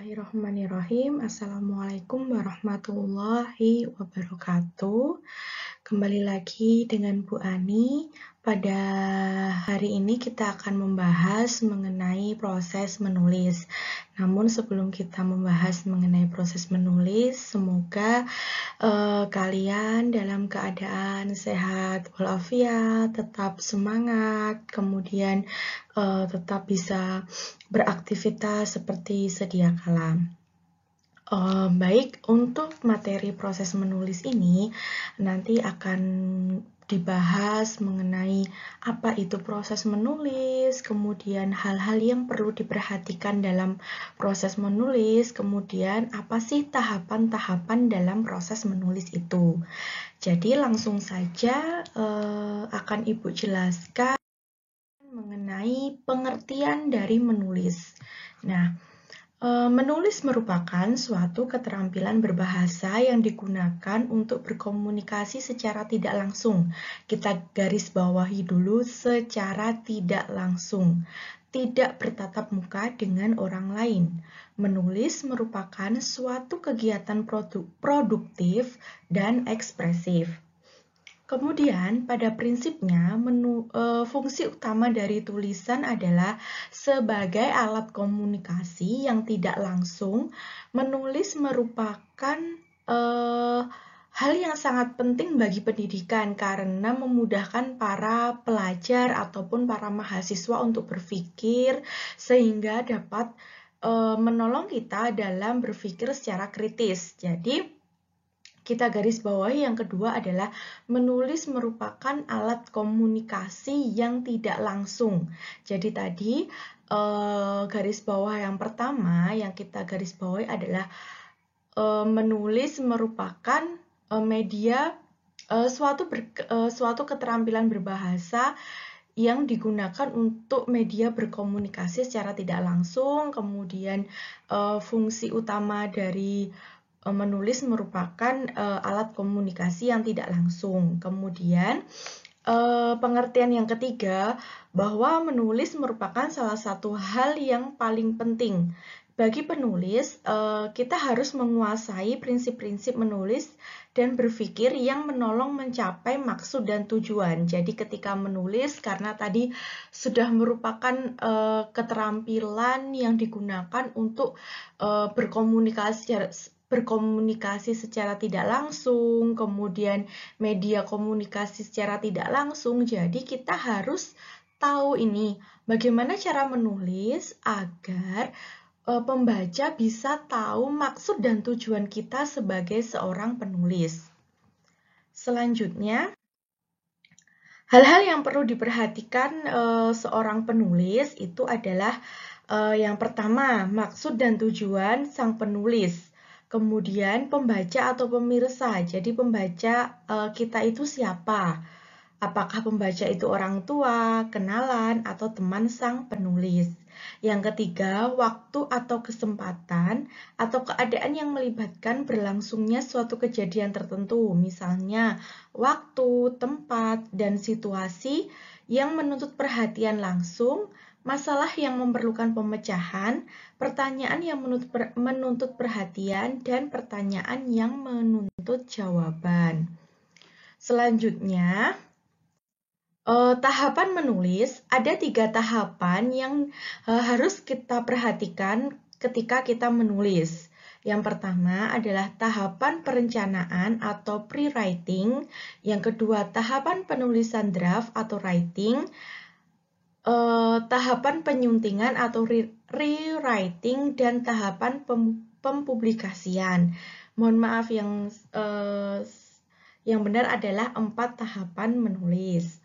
Bismillahirrahmanirrahim. Assalamualaikum warahmatullahi wabarakatuh. Kembali lagi dengan Bu Ani. Pada hari ini kita akan membahas mengenai proses menulis. Namun sebelum kita membahas mengenai proses menulis, semoga kalian dalam keadaan sehat walafiat, tetap semangat, kemudian tetap bisa beraktivitas seperti sedia kala. Baik, untuk materi proses menulis ini nanti akan dibahas mengenai apa itu proses menulis, kemudian hal-hal yang perlu diperhatikan dalam proses menulis, kemudian apa sih tahapan-tahapan dalam proses menulis itu. Jadi langsung saja akan Ibu jelaskan mengenai pengertian dari menulis. Nah, menulis merupakan suatu keterampilan berbahasa yang digunakan untuk berkomunikasi secara tidak langsung. Kita garis bawahi dulu secara tidak langsung, tidak bertatap muka dengan orang lain. Menulis merupakan suatu kegiatan produktif dan ekspresif. Kemudian, pada prinsipnya, fungsi utama dari tulisan adalah sebagai alat komunikasi yang tidak langsung. Menulis merupakan hal yang sangat penting bagi pendidikan karena memudahkan para pelajar ataupun para mahasiswa untuk berpikir sehingga dapat menolong kita dalam berpikir secara kritis. Jadi, kita garis bawahi yang kedua adalah menulis merupakan alat komunikasi yang tidak langsung. Jadi tadi garis bawah yang pertama yang kita garis bawahi adalah menulis merupakan media suatu keterampilan berbahasa yang digunakan untuk media berkomunikasi secara tidak langsung. Kemudian fungsi utama dari menulis merupakan alat komunikasi yang tidak langsung. Kemudian pengertian yang ketiga bahwa menulis merupakan salah satu hal yang paling penting. Bagi penulis, kita harus menguasai prinsip-prinsip menulis dan berpikir yang menolong mencapai maksud dan tujuan. Jadi ketika menulis, karena tadi sudah merupakan keterampilan yang digunakan untuk berkomunikasi secara tidak langsung, kemudian media komunikasi secara tidak langsung. Jadi kita harus tahu ini bagaimana cara menulis agar pembaca bisa tahu maksud dan tujuan kita sebagai seorang penulis. Selanjutnya, hal-hal yang perlu diperhatikan seorang penulis itu adalah yang pertama, maksud dan tujuan sang penulis. Kemudian pembaca atau pemirsa. Jadi pembaca kita itu siapa? Apakah pembaca itu orang tua, kenalan, atau teman sang penulis? Yang ketiga, waktu atau kesempatan atau keadaan yang melibatkan berlangsungnya suatu kejadian tertentu, misalnya waktu, tempat, dan situasi yang menuntut perhatian langsung, masalah yang memerlukan pemecahan, pertanyaan yang menuntut perhatian, dan pertanyaan yang menuntut jawaban. Selanjutnya, tahapan menulis, ada 3 tahapan yang harus kita perhatikan ketika kita menulis. Yang pertama adalah tahapan perencanaan atau pre-writing. Yang kedua, tahapan penulisan draft atau writing. Tahapan penyuntingan atau rewriting dan tahapan pempublikasian. Mohon maaf yang benar adalah 4 tahapan menulis.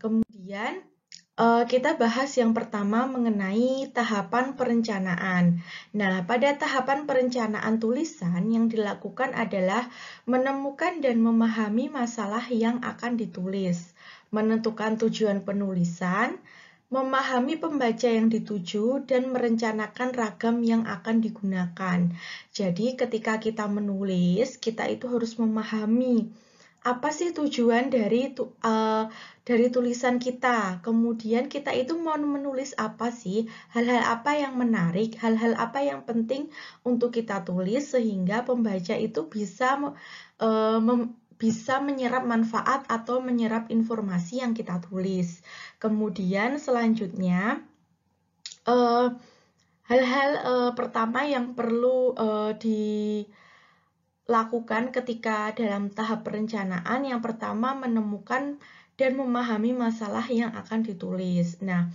Kemudian kita bahas yang pertama mengenai tahapan perencanaan. Nah, pada tahapan perencanaan tulisan yang dilakukan adalah menemukan dan memahami masalah yang akan ditulis, menentukan tujuan penulisan, memahami pembaca yang dituju, dan merencanakan ragam yang akan digunakan. Jadi ketika kita menulis, kita itu harus memahami apa sih tujuan dari tulisan kita. Kemudian kita itu mau menulis apa sih, hal-hal apa yang menarik, hal-hal apa yang penting untuk kita tulis sehingga pembaca itu bisa menyerap manfaat atau menyerap informasi yang kita tulis. Kemudian selanjutnya hal-hal pertama yang perlu dilakukan ketika dalam tahap perencanaan, yang pertama menemukan dan memahami masalah yang akan ditulis. Nah,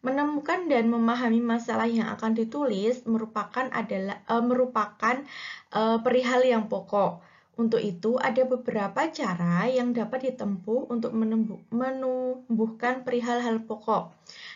menemukan dan memahami masalah yang akan ditulis merupakan perihal yang pokok. Untuk itu, ada beberapa cara yang dapat ditempuh untuk menumbuhkan perihal hal pokok.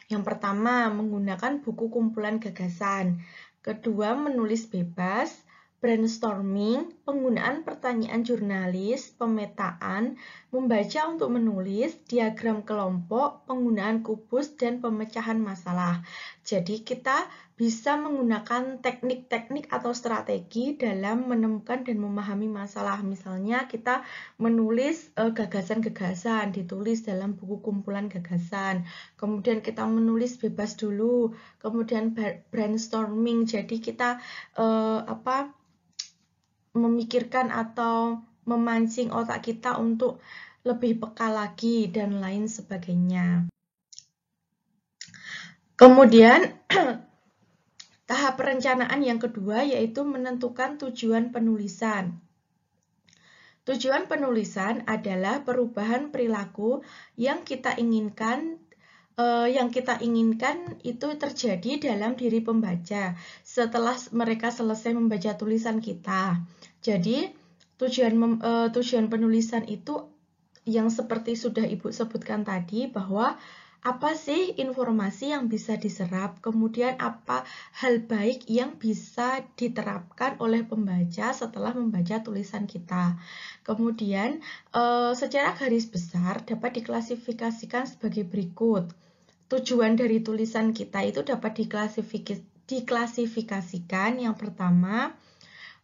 Yang pertama, menggunakan buku kumpulan gagasan. Kedua, menulis bebas, brainstorming, penggunaan pertanyaan jurnalis, pemetaan, membaca untuk menulis, diagram kelompok, penggunaan kubus, dan pemecahan masalah. Jadi kita bisa menggunakan teknik-teknik atau strategi dalam menemukan dan memahami masalah. Misalnya kita menulis gagasan-gagasan, ditulis dalam buku kumpulan gagasan. Kemudian kita menulis bebas dulu, kemudian brainstorming. Jadi kita memikirkan atau memancing otak kita untuk lebih peka lagi dan lain sebagainya. Kemudian tahap perencanaan yang kedua yaitu menentukan tujuan penulisan. Tujuan penulisan adalah perubahan perilaku yang kita inginkan itu terjadi dalam diri pembaca setelah mereka selesai membaca tulisan kita. Jadi tujuan penulisan itu yang seperti sudah Ibu sebutkan tadi, bahwa apa sih informasi yang bisa diserap, kemudian apa hal baik yang bisa diterapkan oleh pembaca setelah membaca tulisan kita. Kemudian secara garis besar dapat diklasifikasikan sebagai berikut. Tujuan dari tulisan kita itu dapat diklasifikasikan. Yang pertama,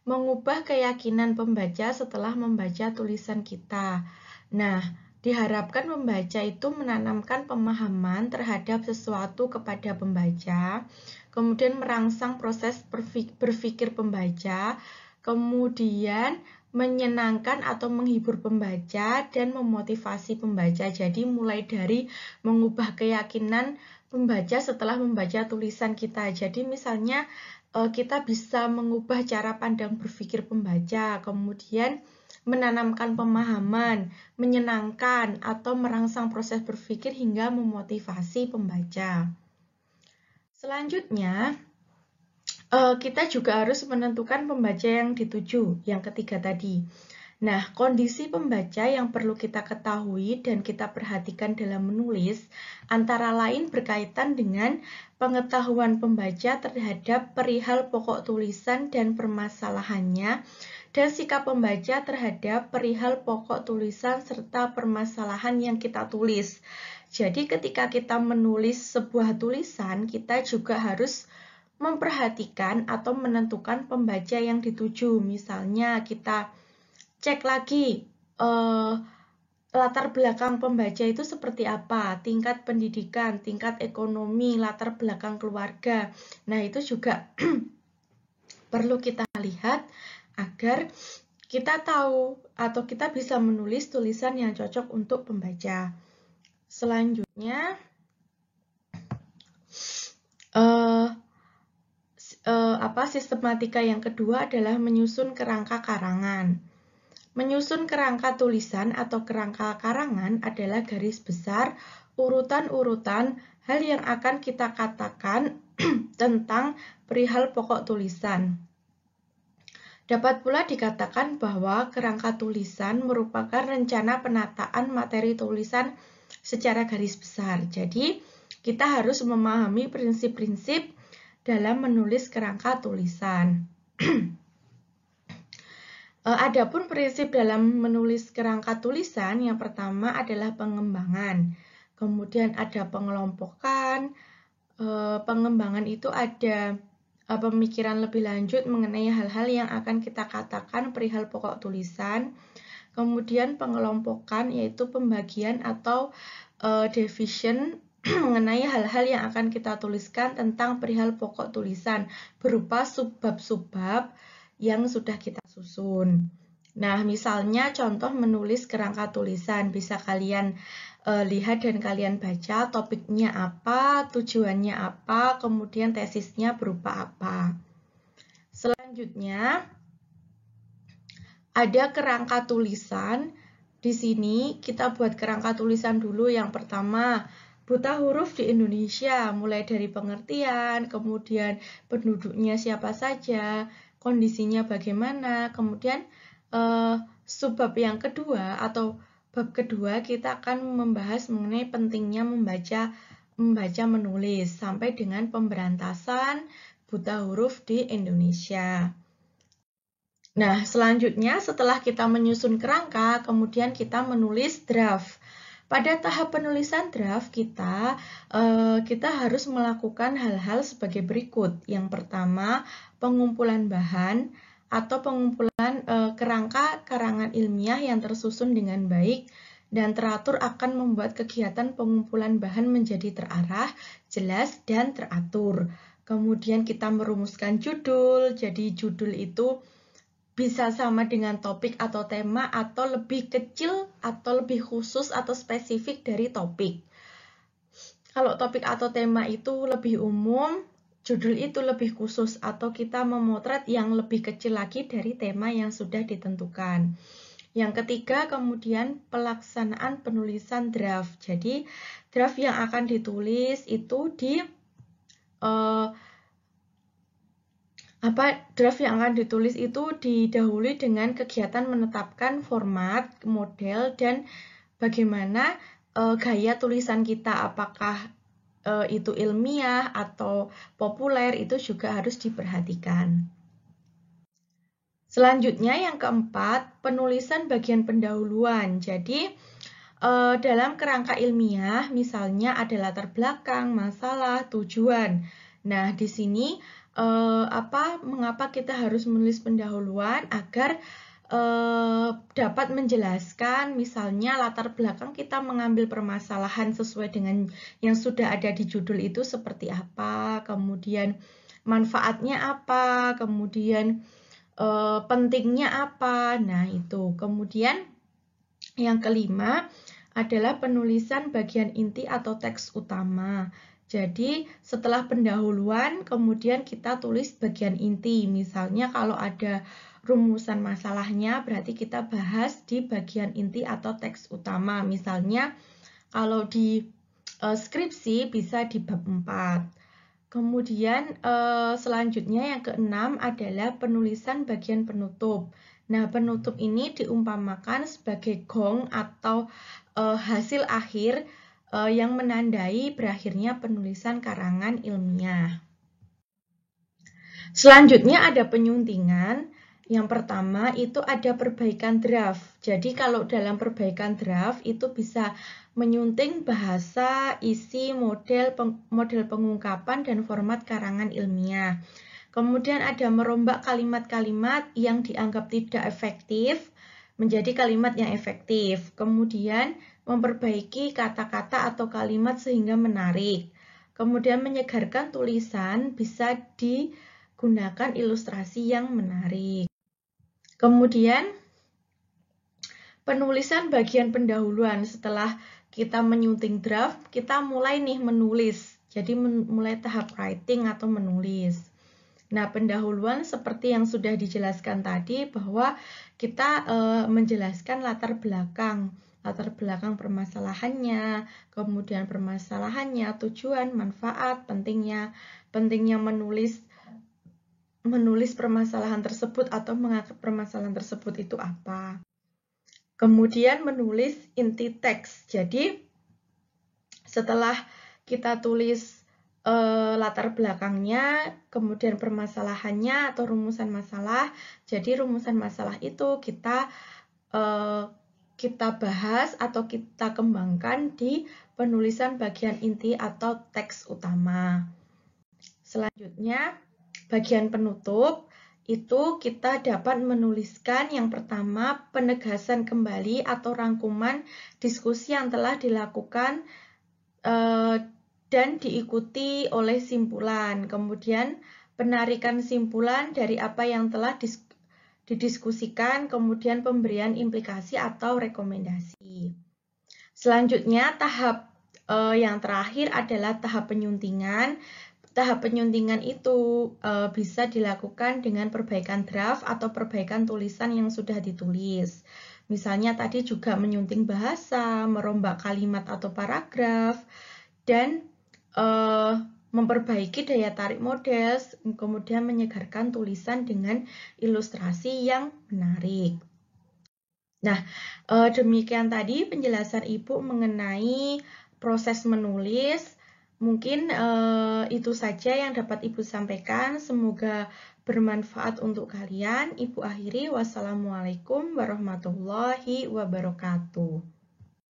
mengubah keyakinan pembaca setelah membaca tulisan kita. Nah, diharapkan pembaca itu menanamkan pemahaman terhadap sesuatu kepada pembaca, kemudian merangsang proses berpikir pembaca, kemudian menyenangkan atau menghibur pembaca dan memotivasi pembaca. Jadi mulai dari mengubah keyakinan pembaca setelah membaca tulisan kita. Jadi misalnya kita bisa mengubah cara pandang berpikir pembaca, kemudian menanamkan pemahaman, menyenangkan atau merangsang proses berpikir hingga memotivasi pembaca. Selanjutnya, kita juga harus menentukan pembaca yang dituju, yang ketiga tadi. Nah, kondisi pembaca yang perlu kita ketahui dan kita perhatikan dalam menulis antara lain berkaitan dengan pengetahuan pembaca terhadap perihal pokok tulisan dan permasalahannya, dan sikap pembaca terhadap perihal pokok tulisan serta permasalahan yang kita tulis. Jadi ketika kita menulis sebuah tulisan, kita juga harus memperhatikan atau menentukan pembaca yang dituju. Misalnya kita cek lagi latar belakang pembaca itu seperti apa, tingkat pendidikan, tingkat ekonomi, latar belakang keluarga. Nah, itu juga perlu kita lihat agar kita tahu atau kita bisa menulis tulisan yang cocok untuk pembaca. Selanjutnya, sistematika yang kedua adalah menyusun kerangka karangan. Menyusun kerangka tulisan atau kerangka karangan adalah garis besar urutan-urutan hal yang akan kita katakan tentang perihal pokok tulisan. Dapat pula dikatakan bahwa kerangka tulisan merupakan rencana penataan materi tulisan secara garis besar. Jadi, kita harus memahami prinsip-prinsip dalam menulis kerangka tulisan. Adapun prinsip dalam menulis kerangka tulisan, yang pertama adalah pengembangan. Kemudian ada pengelompokan. Pengembangan itu ada pemikiran lebih lanjut mengenai hal-hal yang akan kita katakan perihal pokok tulisan. Kemudian pengelompokan yaitu pembagian atau division mengenai hal-hal yang akan kita tuliskan tentang perihal pokok tulisan berupa subbab-subbab yang sudah kita susun. Nah, misalnya contoh menulis kerangka tulisan, bisa kalian lihat dan kalian baca topiknya apa, tujuannya apa, kemudian tesisnya berupa apa. Selanjutnya, ada kerangka tulisan. Di sini kita buat kerangka tulisan dulu. Yang pertama, buta huruf di Indonesia, mulai dari pengertian, kemudian penduduknya siapa saja, kondisinya bagaimana, kemudian subbab yang kedua atau bab kedua kita akan membahas mengenai pentingnya membaca menulis sampai dengan pemberantasan buta huruf di Indonesia. Nah, selanjutnya setelah kita menyusun kerangka, kemudian kita menulis draft. Pada tahap penulisan draft kita harus melakukan hal-hal sebagai berikut. Yang pertama, pengumpulan bahan atau pengumpulan kerangka karangan ilmiah yang tersusun dengan baik dan teratur akan membuat kegiatan pengumpulan bahan menjadi terarah, jelas, dan teratur. Kemudian kita merumuskan judul, jadi judul itu bisa sama dengan topik atau tema atau lebih kecil atau lebih khusus atau spesifik dari topik. Kalau topik atau tema itu lebih umum, judul itu lebih khusus atau kita memotret yang lebih kecil lagi dari tema yang sudah ditentukan. Yang ketiga, kemudian pelaksanaan penulisan draft. Jadi, draft yang akan ditulis itu draft yang akan ditulis itu didahului dengan kegiatan menetapkan format, model, dan bagaimana gaya tulisan kita, apakah itu ilmiah atau populer, itu juga harus diperhatikan. Selanjutnya yang keempat, penulisan bagian pendahuluan. Jadi dalam kerangka ilmiah misalnya ada latar belakang, masalah, tujuan. Nah, di sini mengapa kita harus menulis pendahuluan agar dapat menjelaskan misalnya latar belakang kita mengambil permasalahan sesuai dengan yang sudah ada di judul itu seperti apa, kemudian manfaatnya apa, kemudian pentingnya apa. Nah, itu. Kemudian yang kelima adalah penulisan bagian inti atau teks utama. Jadi setelah pendahuluan, kemudian kita tulis bagian inti. Misalnya kalau ada rumusan masalahnya, berarti kita bahas di bagian inti atau teks utama. Misalnya kalau di skripsi bisa di bab 4. Kemudian selanjutnya yang keenam adalah penulisan bagian penutup. Nah, penutup ini diumpamakan sebagai gong atau hasil akhir yang menandai berakhirnya penulisan karangan ilmiah. Selanjutnya ada penyuntingan. Yang pertama itu ada perbaikan draft. Jadi kalau dalam perbaikan draft itu bisa menyunting bahasa, isi, model pengungkapan, dan format karangan ilmiah. Kemudian ada merombak kalimat-kalimat yang dianggap tidak efektif menjadi kalimat yang efektif. Kemudian memperbaiki kata-kata atau kalimat sehingga menarik. Kemudian menyegarkan tulisan bisa digunakan ilustrasi yang menarik. Kemudian penulisan bagian pendahuluan. Setelah kita menyunting draft, kita mulai nih menulis. Jadi mulai tahap writing atau menulis. Nah, pendahuluan seperti yang sudah dijelaskan tadi bahwa kita menjelaskan latar belakang permasalahannya, kemudian permasalahannya, tujuan, manfaat, pentingnya menulis permasalahan tersebut atau mengangkat permasalahan tersebut itu apa. Kemudian menulis inti teks. Jadi setelah kita tulis latar belakangnya, kemudian permasalahannya atau rumusan masalah. Jadi rumusan masalah itu kita bahas atau kita kembangkan di penulisan bagian inti atau teks utama. Selanjutnya, bagian penutup. itu kita dapat menuliskan yang pertama penegasan kembali atau rangkuman diskusi yang telah dilakukan dan diikuti oleh simpulan. Kemudian penarikan simpulan dari apa yang telah didiskusikan, kemudian pemberian implikasi atau rekomendasi. Selanjutnya tahap yang terakhir adalah tahap penyuntingan. Tahap penyuntingan itu bisa dilakukan dengan perbaikan draft atau perbaikan tulisan yang sudah ditulis. Misalnya tadi juga menyunting bahasa, merombak kalimat atau paragraf, dan memperbaiki daya tarik model, kemudian menyegarkan tulisan dengan ilustrasi yang menarik. Nah, demikian tadi penjelasan Ibu mengenai proses menulis. Mungkin itu saja yang dapat Ibu sampaikan. Semoga bermanfaat untuk kalian. Ibu akhiri, wassalamualaikum warahmatullahi wabarakatuh.